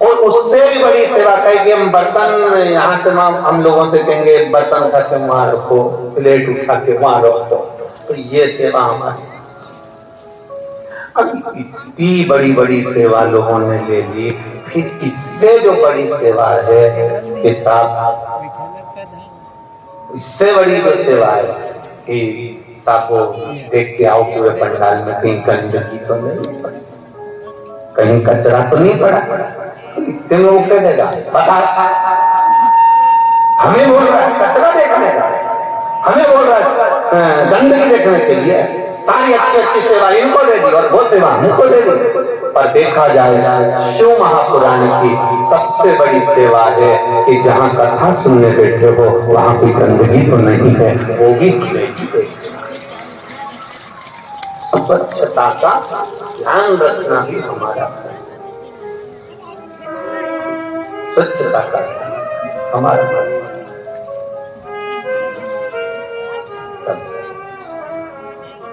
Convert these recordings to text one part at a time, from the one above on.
और उससे भी बड़ी सेवा कहेगी हम बर्तन यहाँ से हम लोगों से कहेंगे बर्तन उठा के वहां रखो, प्लेट उठा के वहां रखो, तो ये सेवा हमारी। अब इतनी बड़ी बड़ी सेवा लोगों ने ले ली, फिर इससे जो बड़ी सेवा है के साथ, इससे बड़ी जो सेवा है कि साको देख के आओ पूरे पंडाल में कहीं गंदगी तो नहीं पड़ी, कहीं कचरा तो नहीं पड़ा, तो इतने लोग कह देगा बता, हमें बोल रहा है कचरा देखने का, हमें बोल रहा है गंदगी देखने के लिए, सारी अच्छी अच्छी सेवा इनको दे दी और वो सेवा हमको दे दी। पर देखा जाए शिव महापुराण की सबसे बड़ी सेवा है कि जहाँ कथा सुनने बैठे हो वहां कोई गंदगी तो नहीं है, वो भी स्वच्छता का ध्यान रखना भी हमारा, स्वच्छता का हमारा।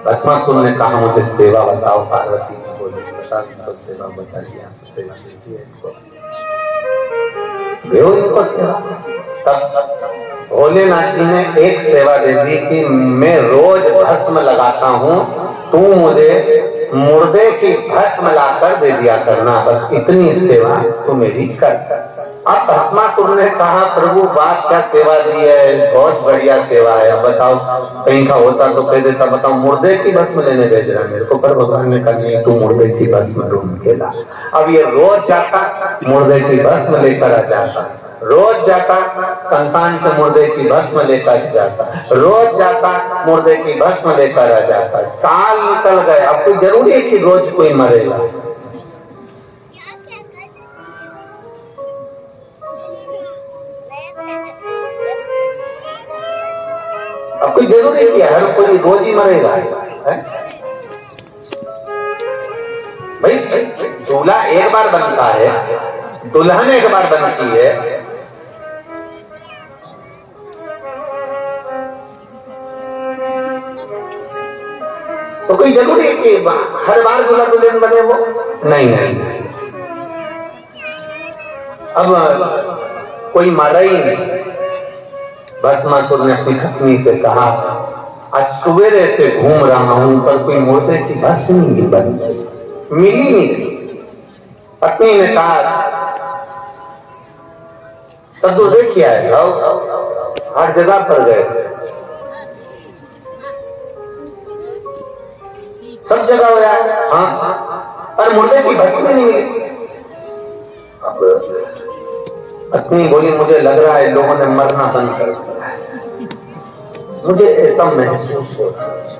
भस्मासुर ने कहा मुझे सेवा बताओ, पार्वती जी बोली बता तो सेवा बताइए, आप सेवा दीजिए इनको, दो इनको सेवा। तब भोलेनाथ जी ने एक सेवा दे दी कि मैं रोज भस्म लगाता हूँ, तू मुझे मुर्दे की भस्म लाकर दे दिया करना, बस इतनी सेवा तू मेरी कर। अब भस्मासुर ने कहा प्रभु बात क्या सेवा दी है, बहुत बढ़िया सेवा है, अब बताओ कहीं का होता तो कह देता, बताओ मुर्दे की भस्म लेने भेज रहा है मेरे को, पर भगवान ने कहा नहीं तू मुर्दे की भस्म ढूंढ के ला। अब ये रोज जाता मुर्दे की भस्म लेकर आ जाता, रोज जाता शमशान से मुर्दे की भस्म लेकर जाता, रोज जाता मुर्दे की भस्म लेकर आ जाता, साल निकल गए, अब तो जरूरी है कि रोज कोई मरेगा। अब कोई जरूरी है हर कोई रोज ही मरेगा है? भाई दूल्हा एक बार बनता है, दुल्हन एक बार बनती है, तो कोई जरूरी है कि हर बार दूल्हा दुल्हन बने वो? नहीं नहीं। अब कोई मरा ही नहीं। भस्मासुर ने अपनी पत्नी से कहा आज सवेरे से घूम रहा हूं पर कोई मुर्दे की भस्म नहीं बनी, मिली नहीं। पत्नी ने कहा तब तो देखिए हर जगह पर गए, सब जगह हो जाए, हाँ पर मुर्दे की भस्म नहीं मिली। अब पत्नी बोली मुझे लग रहा है लोगों ने मरना बंद कर दिया है, मुझे ऐसा महसूस हो रहा है।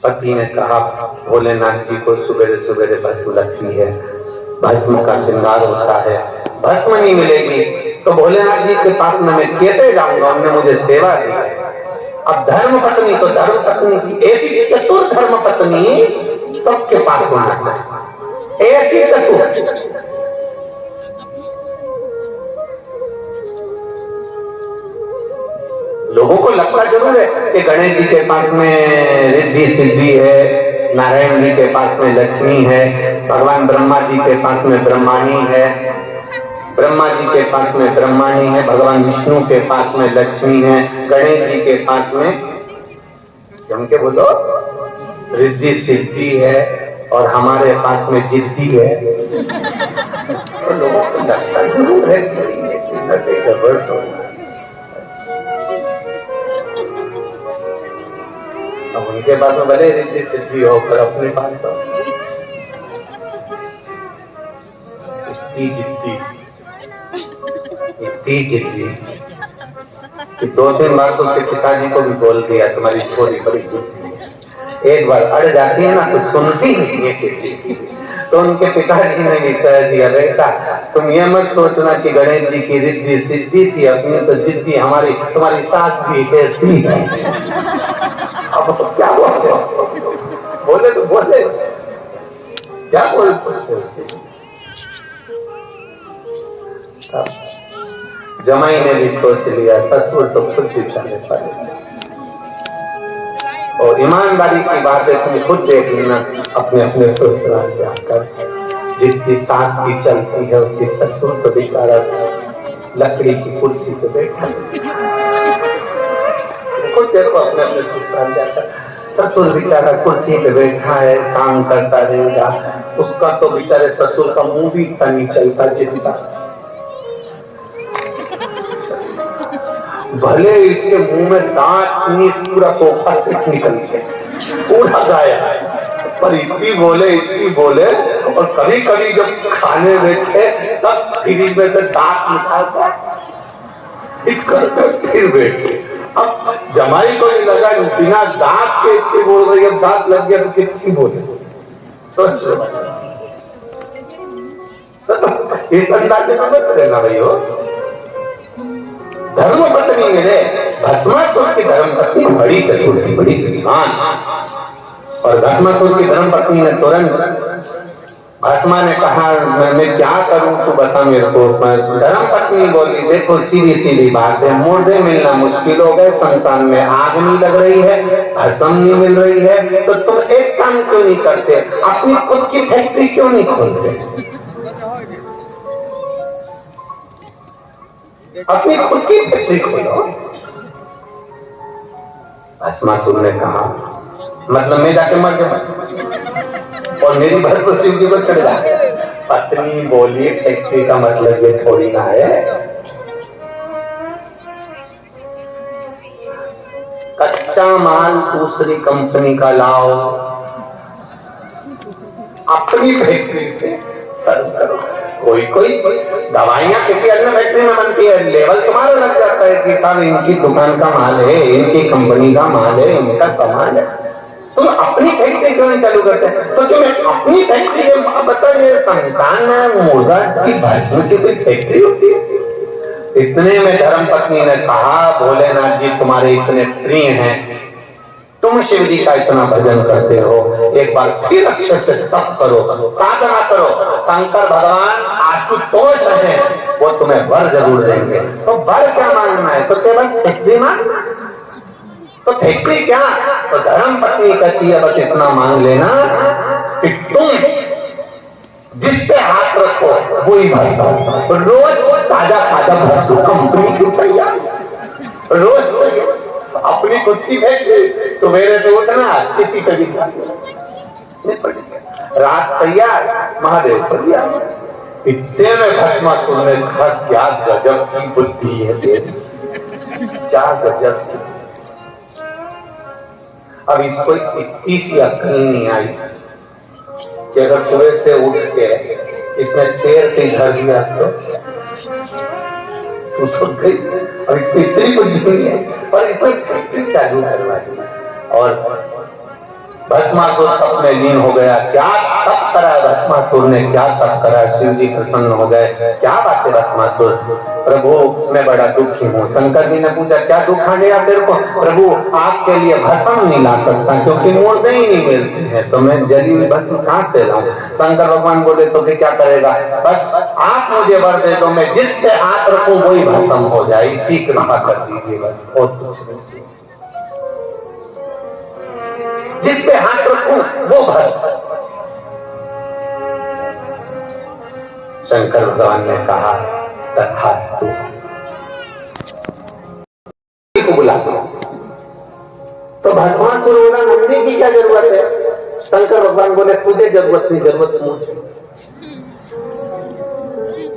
पति ने कहा भोलेनाथ जी को सुबह सुबह भस्म लगती है, भस्म का श्रृंगार होता है, भस्म नहीं मिलेगी तो भोलेनाथ जी के पास में मैं कैसे जाऊंगा, उन्होंने मुझे सेवा दी। अब धर्म पत्नी तो धर्म पत्नी की ऐसी चतुर धर्म पत्नी सबके पास होना चाहिए, ऐसी चतुर। लोगों को लगता जरूर है कि गणेश जी के पास में रिद्धि सिद्धि है, नारायण जी के पास में लक्ष्मी है, भगवान ब्रह्मा जी के पास में ब्रह्माणी है, ब्रह्मा जी के पास में ब्रह्माणी है, भगवान विष्णु के पास में लक्ष्मी है, गणेश जी के पास में जम के बोलो रिद्धि सिद्धि है, और हमारे पास में जिद्दी है। तो लोगों को लगता जरूर है कि गड़बड़ हो। अब उनके पास में भले रिद्धि सिद्धि हो पर अपने पास तो इतनी जिद्दी कि 2-3 बार तो उसके पिताजी को भी बोल दिया तुम्हारी छोरी बड़ी जिद्दी। एक बार अड़ जाती है ना तो सुनती नहीं है किसी की, तो उनके पिताजी ने भी कह दिया बेटा तुम ये मत सोचना कि गणेश जी की रिद्धि सिद्धि थी, अपनी तो जिद्दी हमारी, तुम्हारी सास भी ऐसी है। अब तो क्या बोलते हो, बोले तो बोले, क्या बोलते? जमाई ने भी सोच लिया, ससुर तो खुद भी चले पड़े। और ईमानदारी की बात है, तुम खुद देख लेना अपने अपने ससुराल के आकर, जितनी सास की चलती है उसकी ससुर तो बेचारा लकड़ी की कुर्सी पे बैठा। खुद देखो अपने अपने ससुराल जाकर, ससुर बेचारा कुर्सी पे बैठा है, काम करता रहेगा, उसका तो बेचारे ससुर का मुंह भी इतना नहीं चलता जितना, भले इसके मुंह में दांत नहीं, पूरा सोफा सेट निकलते पूरा गाया, पर इतनी बोले और कभी कभी जब खाने बैठे तब फ्रिज में से दांत निकालता फिर बैठे। अब जमाई को नहीं लगा बिना दांत के इतनी बोल रही है, दांत लग गया तो कितनी बोले, तो इस अंदाजे में मत रहना भाई हो। धर्म पत्नी मेरे भस्मासुर की धर्म पत्नी बड़ी चतुर थी, बड़ी बुद्धिमान, और भस्मासुर की धर्म पत्नी ने तुरंत, भस्मा ने कहा मैं क्या करूं तू बता मेरे को। धर्म पत्नी बोली देखो सीधी सीधी बात है, मुर्दे मिलना मुश्किल हो गए, संसार में आग नहीं लग रही है, भस्म नहीं मिल रही है, तो तुम एक काम क्यों नहीं करते, अपनी खुद की फैक्ट्री क्यों नहीं खोलते, अपनी खुद की फैक्ट्री खोलो। भस्मासुर ने कहा मतलब मैं जाके मर जाऊं और मेरी भर को शिव जी को चढ़ जाए। पत्नी बोली फैक्ट्री का मतलब ये थोड़ी ना है, कच्चा माल दूसरी कंपनी का लाओ, अपनी फैक्ट्री से सर्व करो। कोई दवाइयां किसी अन्य फैक्ट्री में बनती है, लेवल तुम्हारा लग जाता है कि साहब इनकी दुकान का माल है, इनकी कंपनी का माल है, इनका सामान है, तुम अपनी फैक्ट्री क्यों नहीं चालू करते। तो जो मैं अपनी फैक्ट्री बताइए, संसार में मुर्गा की भस्म की कोई फैक्ट्री होती है। इतने में धर्म पत्नी ने कहा भोलेनाथ जी तुम्हारे इतने प्रिय हैं, तुम शिव जी का इतना भजन करते हो, एक बार फिर अच्छे से तप करो, साधना करो, शंकर भगवान आशुतोष है, वो तुम्हें वर जरूर देंगे। तो वर क्या मांगना है, तो केवल फैक्ट्री मांगना, तो फैक्ट्री क्या, तो धर्म पत्नी कहती है बस इतना मांग लेना कि तुम जिससे हाथ रखो वही भस्म, रोज ताजा ताजा भस्म कंपनी की तैयार, रोज अपनी खुद की फैक्ट्री, सवेरे से उठना किसी से भी रात तैयार, महादेव तैयार। इतने में भस्मासुर ने कहा क्या गजब की बुद्धि है तेरी, क्या गजब की। अब इसको इतनी सी अक्ल नहीं आई कि अगर सुबह से उठ के इसने तेल से धर दिया तो गई, और इसमें इतनी बुद्धि नहीं है, और इसमें फैक्ट्री चालू करवाई। और भस्मासुर तप में लीन हो गया। क्या तप करा भस्मासुर ने, क्या तप करा, शिव जी प्रसन्न हो गए। क्या बात है भस्मासुर, प्रभु मैं बड़ा दुखी हूँ। शंकर जी ने पूछा क्या दुख आ गया तेरे को, प्रभु आपके लिए भस्म नहीं ला सकता क्योंकि मुर्दे ही नहीं मिलते हैं, तो मैं जली हुई भस्म कहाँ से लाऊं। शंकर भगवान बोले तो फिर क्या करेगा, बस आप मुझे वर दे दो, मैं जिससे हाथ रखूं वही भस्म हो जाए, ठीक कृपा कर दीजिए बस, और कुछ नहीं, जिससे हाथ रखूं वो भस्म। शंकर भगवान ने कहा तथास्तु, को बुला दो। तो भस्मासुर बोला नंदी की क्या जरूरत है। शंकर भगवान बोले तुझे जरूरत नहीं, जरूरत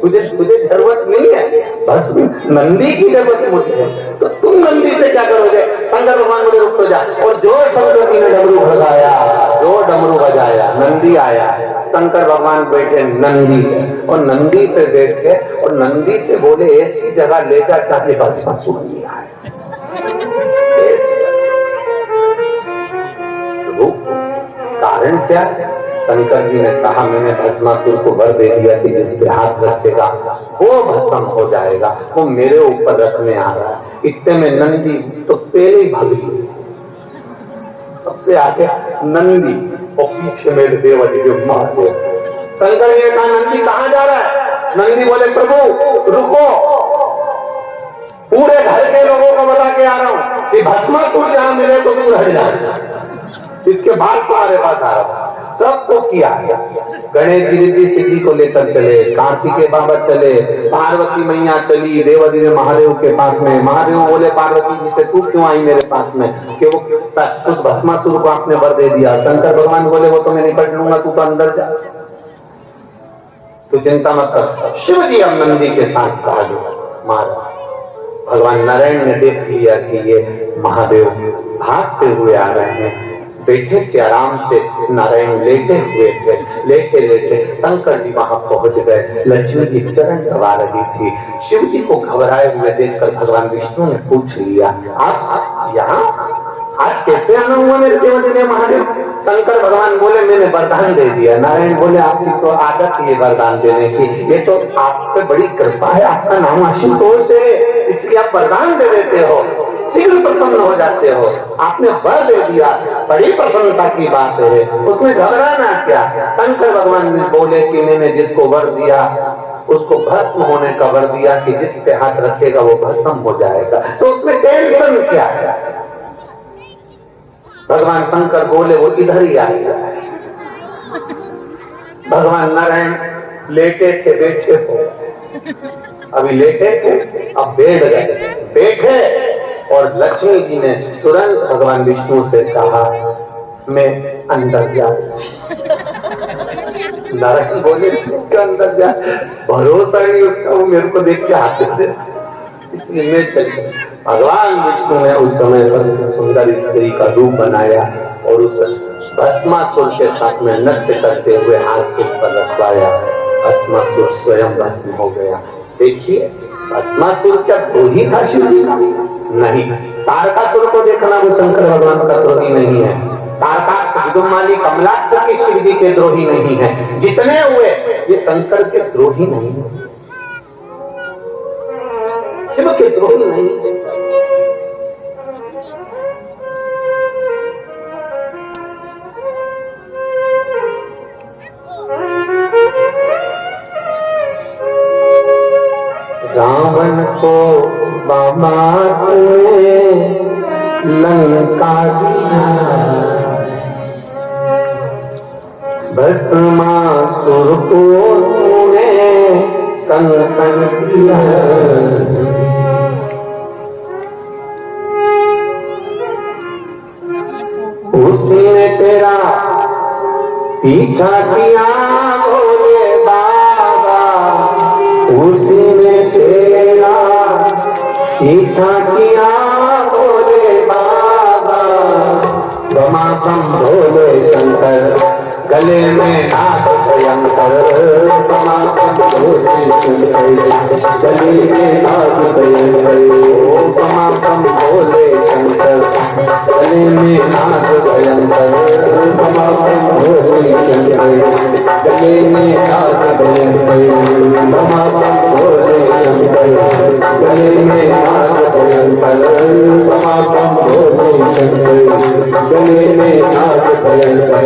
मुझे, तुझे जरूरत नहीं है, बस नंदी की जरूरत मुझे है, तो तुम नंदी से क्या करोगे। शंकर भगवान बोले रुक तो जा, और जो सरस्वती ने डमरू बजाया, जो डमरू बजाया, नंदी आया, शंकर भगवान बैठे नंदी पे, और नंदी पे बैठ के और नंदी से बोले ऐसी जगह ले जा चाहे भस्मासुर नहीं आए। कारण क्या, शंकर जी ने कहा मैंने भस्मासुर को वर दे दिया कि जिससे हाथ रखेगा वो भस्म हो जाएगा, वो मेरे ऊपर रखने आ रहा है। इतने में नंदी तो पहले ही भागी, सबसे आगे नंदी और पीछे मेरे देवदेव महादेव। शंकर जी ने कहा नंदी कहाँ जा रहा है। नंदी बोले प्रभु रुको, पूरे घर के लोगों को बता के आ रहा हूं, कि भस्मासुर जहां मिले तो तू रह जाए, इसके बाद तुम्हारे पास आ रहा। सबको किया, गणेश जी रिद्धि सिद्धि को लेकर चले, कार्तिकेय बाबा चले, पार्वती मैया चली देवदी में महादेव के पास में। महादेव बोले पार्वती जी से तू क्यों आई मेरे पास में, कि वो उस भस्मासुर को आपने वर दे दिया। शंकर भगवान बोले वो तो मैं निपट लूंगा, तू तो अंदर जा, तू चिंता मत कर। शिव जी अब नंदी के साथ कहा मारा। भगवान नारायण ने देख लिया कि ये महादेव भागते हुए आ रहे हैं, बैठे थे आराम से, नारायण लेटे हुए थे। लेटे लेटे शंकर जी वहां पहुंच गए, लक्ष्मी जी चरण दबा रही थी। शिव जी को घबराए हुए देखकर भगवान विष्णु ने पूछ लिया, आप यहाँ आज कैसे आना हुआ मेरे देवदेव महादेव। शंकर भगवान बोले मैंने वरदान दे दिया। नारायण बोले आपकी तो आदत है वरदान देने की, ये तो आप पे बड़ी कृपा है, आपका नाम आशुतोष है, इसलिए आप वरदान दे देते हो, शीघ्र प्रसन्न हो जाते हो। आपने वर दे दिया, बड़ी प्रसन्नता की बात है, उसमें घबराना क्या। शंकर भगवान ने बोले कि मैंने जिसको वर दिया उसको भस्म होने का वर दिया, कि जिससे हाथ रखेगा वो भस्म हो जाएगा, तो उसमें टेंशन क्या है। भगवान शंकर बोले वो इधर ही आएगा। भगवान नारायण लेटे थे, बैठे हो, अभी लेटे थे, अब बैठ गए, बैठे और लक्ष्मी जी ने तुरंत भगवान विष्णु से कहा मैं अंदर जा। नारायण बोले अंदर जा, भरोसा नहीं उसका, वो मेरे को देख के हाथ दे। भगवान विष्णु ने उस समय पर सुंदर स्त्री का रूप बनाया और उस भस्मासुर के साथ में नृत्य करते हुए हाथ के ऊपर रखवाया। भस्मासुर स्वयं भस्म हो गया। देखिए भस्मासुर क्या द्रोही था शिव जी का? नहीं। तारकासुर को देखना वो शंकर भगवान का द्रोही नहीं है। तारकासुर कमलासुर के शिव जी के द्रोही नहीं है। जितने हुए ये शंकर के द्रोही नहीं है, शिव के द्रोही नहीं है। रावण को बाबा ने लंका दिया, भस्मासुर को तूने कंकण दिया। उसी ने तेरा पीछा किया भोले बाबा, उसी ने तेरा पीछा किया भोले बाबा। बमापम भोले शंकर गले में नाग भयंकर, बमापम भोले शंकर गले में नाग भयंकर। बमापम भोले शंकर गले में नाग भयंकर, बमापम भोले शंकर गले में नाग भयंकर। बमापम भोले शंकर गले में नाग भयंकर, बमापम भोले शंकर गले में नाग भयंकर।